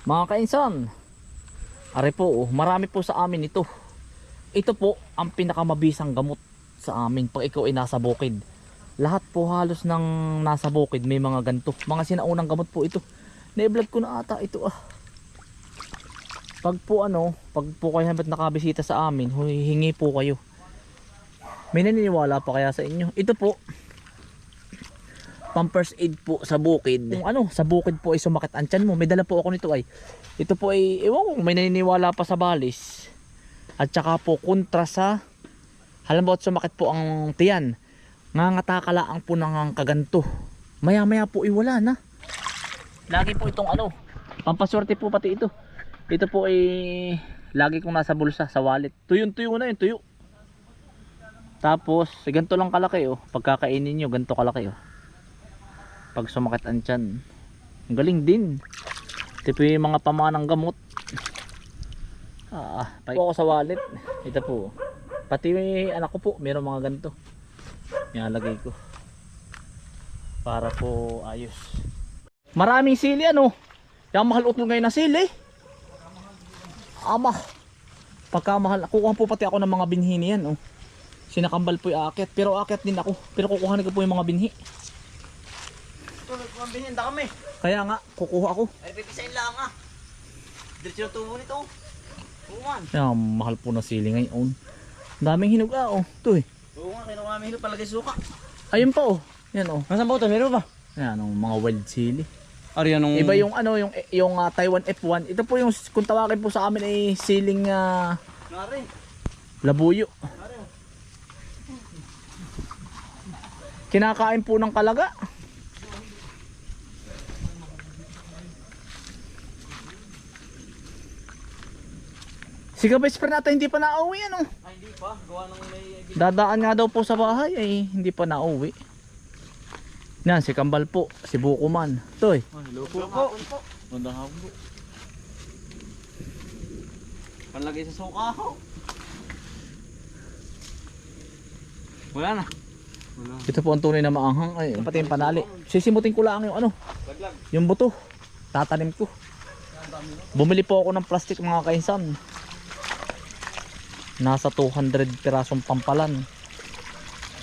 Mga kainsan, are po, marami po sa amin ito. Ito po ang pinakamabisang gamot sa amin pag ikaw ay nasa bukid. Lahat po halos ng nasa bukid may mga ganito. Mga sinaunang gamot po ito. Na-vlog ko na ata ito ah. Pag po kayo hamat nakabisita sa amin, hingi po kayo. May naniniwala pa kaya sa inyo? Ito po, pang first aid po sa bukid. Kung sa bukid po ay sumakit ang tiyan mo, may dala po ako nito ay. Ito po ay, ewan ko, may naniniwala pa sa balis. At saka po kontra sa, halimbawa sumakit po ang tiyan, ngangatakalaan po ng kaganto. Maya maya po ay wala na. Lagi po itong pampaswerte po pati ito. Ito po ay lagi kong nasa bulsa, sa wallet. Tuyo na yun, tuyo. Tapos, ganito lang kalaki oh. Pagkakainin nyo, ganito kalaki oh. Pag sumakit ang tiyan, ang galing din. Ito po yung mga pamanang gamot. Pa ako sa wallet. Ito po. Pati may anak ko po, mayroong mga ganito. Nilalagay ko. Para po ayos. Maraming sili Yung mahal utol ngayon na sili. Pagkamahal. Kukuha po pati ako ng mga binhi niyan Sinakambal po yung aakyat. Pero aakyat din ako. Pero kukuhanin ko po yung mga binhi. Binhinda kami. Kaya nga, kukuha ako. Ay, pipisain lang Diretso yung tubo nito. Puman. Yan, mahal po na sili ngayon. Daming hinog Ito Oo nga, kinuha namin hilo palagay suka. Ayun pa Yan Nasaan ba ito? Meron ba? Yan, mga wild sili. Ariyan Iba yung yung Taiwan F1. Ito po yung kung tawagin po sa amin ay siling Nari. labuyo. Nari. Kinakain po ng kalaga. Si Kabesper natin hindi pa nauwi Ay, hindi pa. Gawa ng may... Dadaan nga daw po sa bahay ay hindi pa nauwi. Yan, si Kambal po, si Bukuman. Toy. Hello po. Bandang hapon po. Panlagay sa suka Wala na. Wala. Ito po ang tunay na maanghang ay pati yung panali. Sisimutin ko lang yung yung buto. Tatanim ko. Bumili po ako ng plastic mga kainsan. Nasa 200 pirasong pampalan.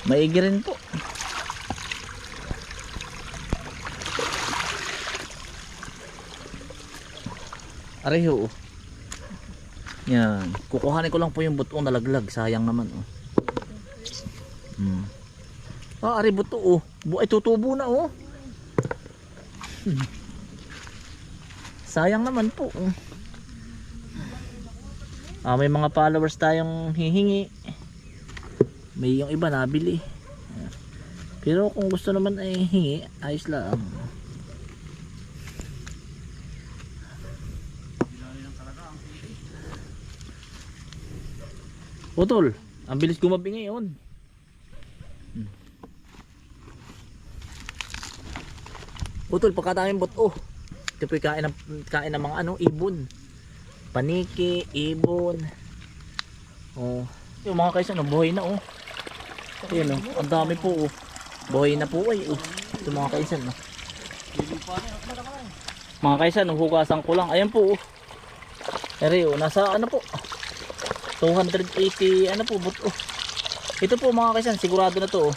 Maigi rin po. Areho. Yan. Kukuhanin ko lang po yung buto nalaglag. Sayang naman Ari buto Ay tutubo na Sayang naman po may mga followers tayong hihingi. May yung iba nabili. Pero kung gusto naman ay hingi, ayos lang. Utol, ang bilis gumabi ngayon. Utol, pagkadaming buto. Ito po kain ng mga ibon. Paniki, ibon. Yung mga kaisan, buhay na Ayun ang dami po Buhay na po ay Ito mga kaisan Mga kaisan, hugasan ko lang. Ayan po nasa po 280 po buto. Ito po mga kaisan, sigurado na to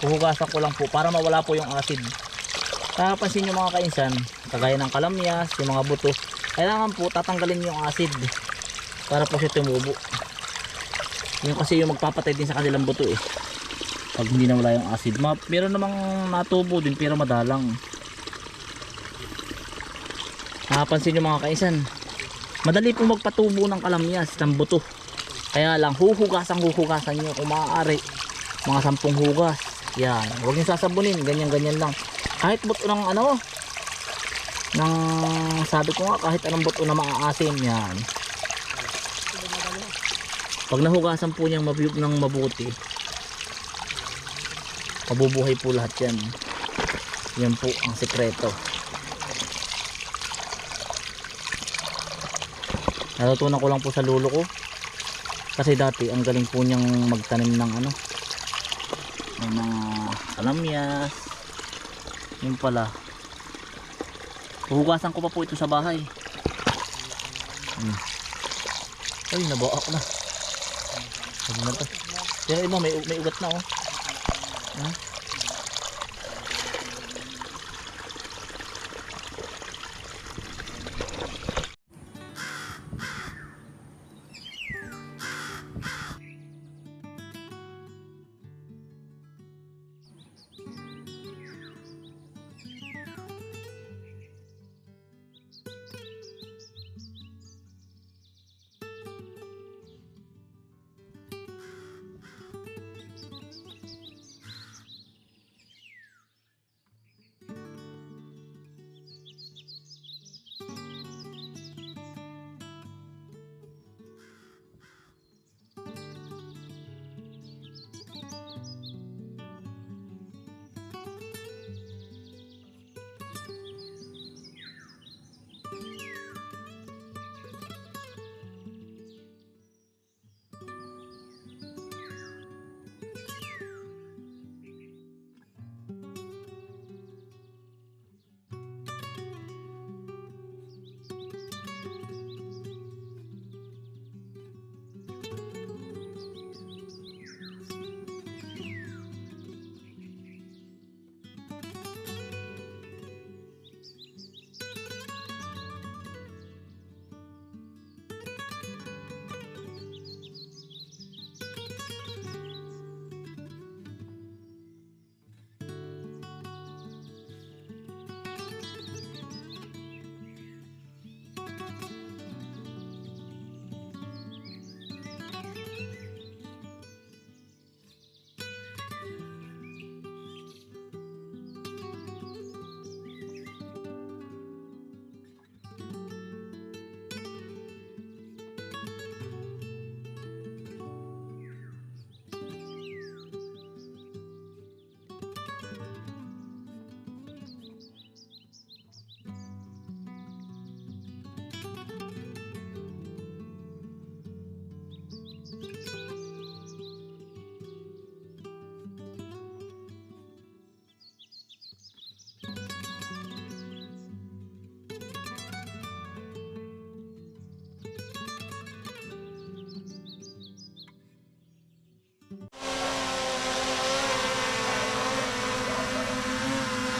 hugasan ko lang po para mawala po yung acid. Napansin nyo mga kaisan, kagaya ng kalamyas, yung mga buto, kailangan po tatanggalin yung acid para po siya tumubo. Yung kasi yung magpapatay din sa kanilang buto pag hindi na wala yung acid. Meron namang natubo din pero madalang. Napansin nyo mga kaisan, madali po magpatubo ng kalamyas ng buto. Kaya lang huhugasan nyo kung maaari mga 10 hugas. Yan, huwag nyo sasabunin, ganyan lang. Kahit buto ng sabi ko nga, kahit anong buto na maaasim yan. Pag nahugasan po niyang ng mabuti, mabubuhay po lahat yan. Yan po ang sekreto. Natutunan ko lang po sa lolo ko. Kasi dati ang galing po niyang magtanim ng ng mga kalamyas. Yun pala, Huhugasan ko pa po ito sa bahay. Ay, nabaak na. Ano na to? Pero iba, may ugat na oh.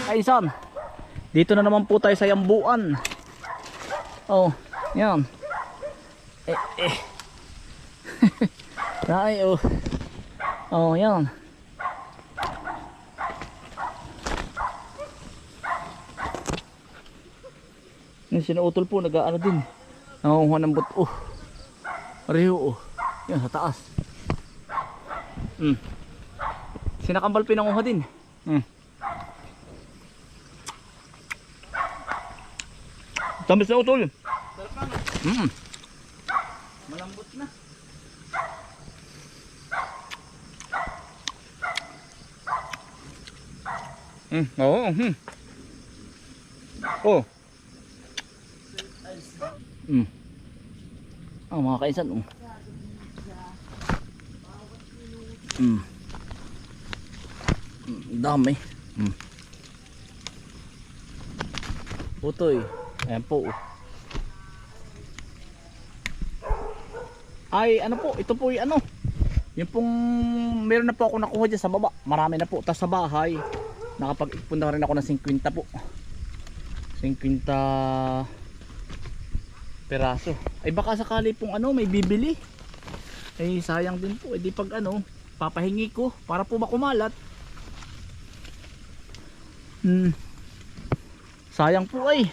Kaisan, dito na naman po tayo sa Yambuan. Oh, yan. Ay, oh. Oh, yan. Yung sinuutol po, nag-ano din. Nangunguha ng buto. Oh. Pareho, oh. Yan, sa taas. Sinakambal pinanguha din. Tamis na utol. Sarap na, no? Malambot na. Oo. Oh. Mga kaisan. Dami. Putoy. Ayan po. Ay, ano po, ito po yung ano. Yung pong meron na po ako nakuha dyan sa baba. Marami na po. Tapos sa bahay, nakapag-ipon na rin ako ng 50 po. 50 peraso. Ay baka sakali pong ano, may bibili. Ay sayang din po. Eh di pag ano, papahingi ko para po makumalat. Sayang po ay.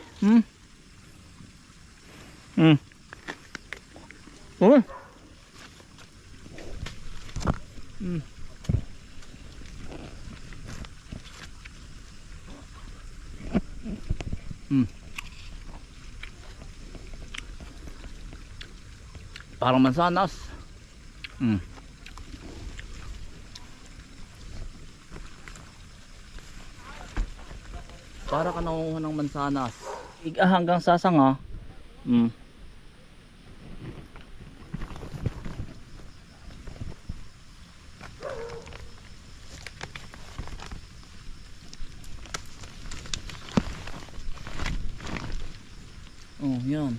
Oh. Parang mansanas. Para ka nangunguha ng mansanas. Hanggang sasanga. Oh, yan.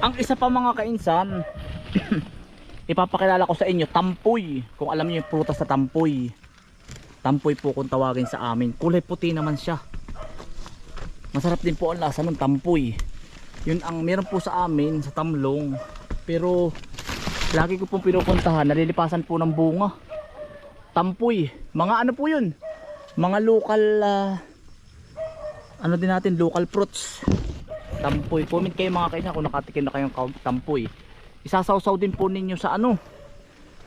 Ang isa pa mga kainsan, ipapakilala ko sa inyo, tampoy. Kung alam niyo yung prutas sa tampoy. Tampoy po kung tawagin sa amin. Kulay puti naman siya. Masarap din po ang lasa ng tampoy. Yun ang meron po sa amin sa Tamlong. Pero lagi ko pong pinupuntahan, nalilipasan po ng bunga. Tampoy. Mga ano po yun? Mga local ano din natin, local fruits. Tampoy. Comment kayo mga kaisan kung nakatikim na kayong tampoy. Isasawsaw din po ninyo sa ano?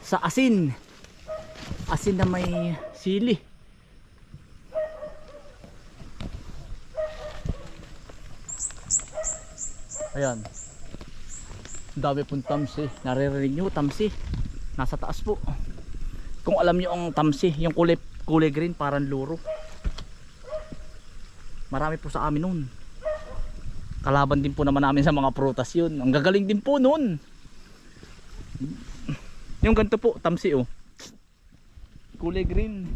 Sa asin. Asin na may sili. Ayan. Dami pong tamsi. Naririnig nyo tamsi. Nasa taas po. Kung alam nyo ang tamsi, yung kulay green parang luro. Marami po sa amin nun. Kalaban din po naman namin sa mga prutas yun. Ang gagaling din po nun. Yung ganito po, tamsi oh. Kulay green.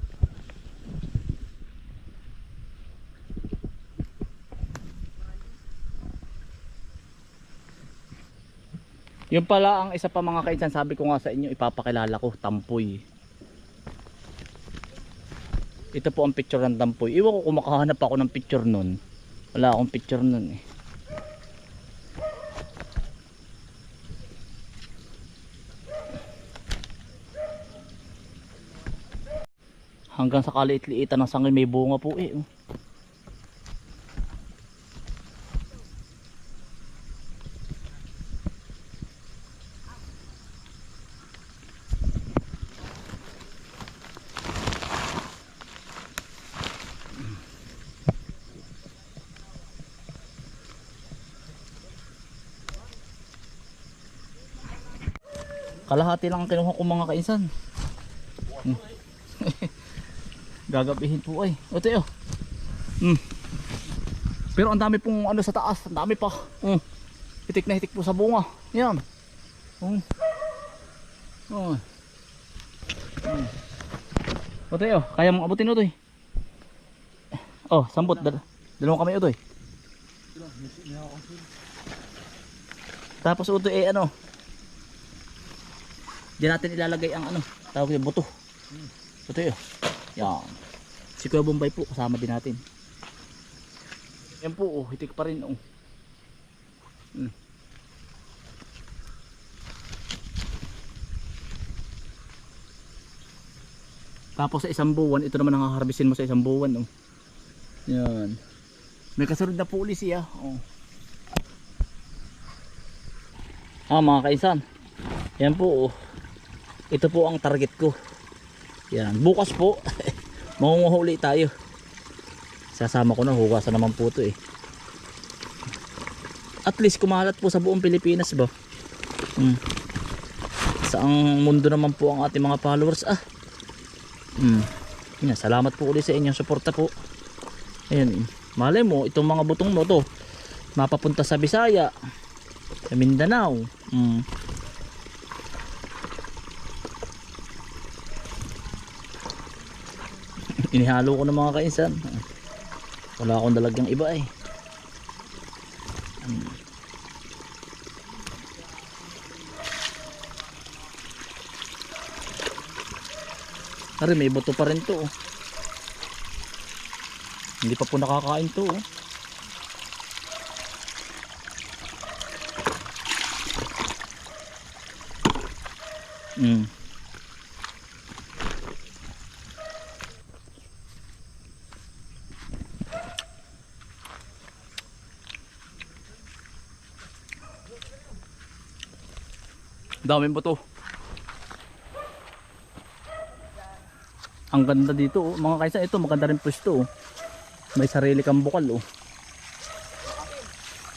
Yung pala ang isa pa mga kainsan, sabi ko nga sa inyo, ipapakilala ko, tampoy. Ito po ang picture ng tampoy. Iwan ko kung makahanap ako ng picture nun. Wala akong picture nun eh. Hanggang sa kaliit-liitan ng sangil may bunga po eh. Kalahati lang ang kinuha ko mga kainsan. Gagabihin po ay. O tayo. Pero ang dami pong ano sa taas, ang dami pa. Hitik na hitik po sa bunga. Yan. O tayo, kaya mong abutin utoy. Oh, sambot. Dalawang kamay utoy. Tapos utoy eh ano. Diyan natin ilalagay ang ano, tawag yung buto. Buto yun. Yan. Si Kuya Bombay po, kasama din natin. Yan po, oh, hitik pa rin. Oh. Tapos sa isang buwan, ito naman ang harbisin mo sa isang buwan. Oh. Yan. May kasunod na pulis siya. Oh. Mga kainsan. Yan po, oh. Ito po ang target ko. Yan, bukas po mangunguhuli tayo. Sasama ko na, hugasan naman po ito eh. At least kumalat po sa buong Pilipinas ba. Saang mundo naman po ang ating mga followers Yan, salamat po ulit sa inyong suporta po. Ayan, malay mo itong mga butong mo to mapapunta sa Bisaya, sa Mindanao. Inihalo ko ng mga kainsan. Wala akong dalagyang iba eh. Ari, may buto pa rin to. Hindi pa po nakakain to. Daming buto. Ang ganda dito oh. Mga kaisa, ito maganda rin pwesto oh. May sarili kang bukal oh.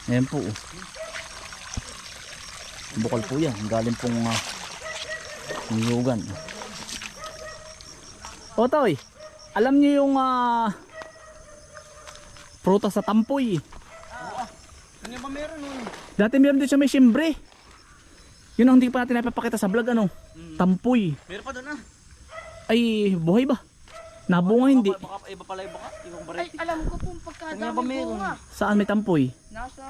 Ayan po oh. Bukal po yan. Galing pong niyugan. O Toy, alam niyo yung Prutas sa tampoy. Ano ba meron nun? Dati meron din siya may siyembre. Yun ang hindi pa natin napapakita sa vlog ano. Tampoy. Meron pa doon ah. Ay, buhay ba? Nabunga hindi. Baka iba pala ibang Ay, variety. alam ko kung Ano ba pagkadami ng meron? bunga. Saan may tampoy? Nasa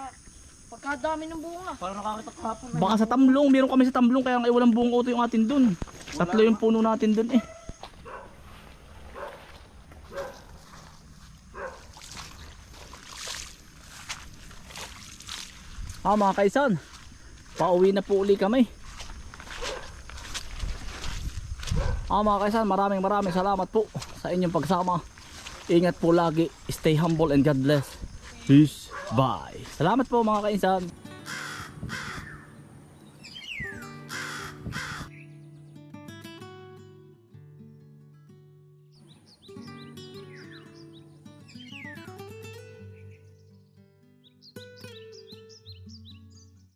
pagkadami ng bunga. Parang nakakita kahapon na. Baka sa Tamlong, meron kami sa Tamlong kaya nga walang buong uto yung atin dun. 3 yung puno natin dun eh. Mga kaisan, pauwi na po uli kami. Mga kaisan, maraming salamat po sa inyong pagsama. Ingat po lagi, stay humble and God bless. Peace, bye. Salamat po mga kaisan.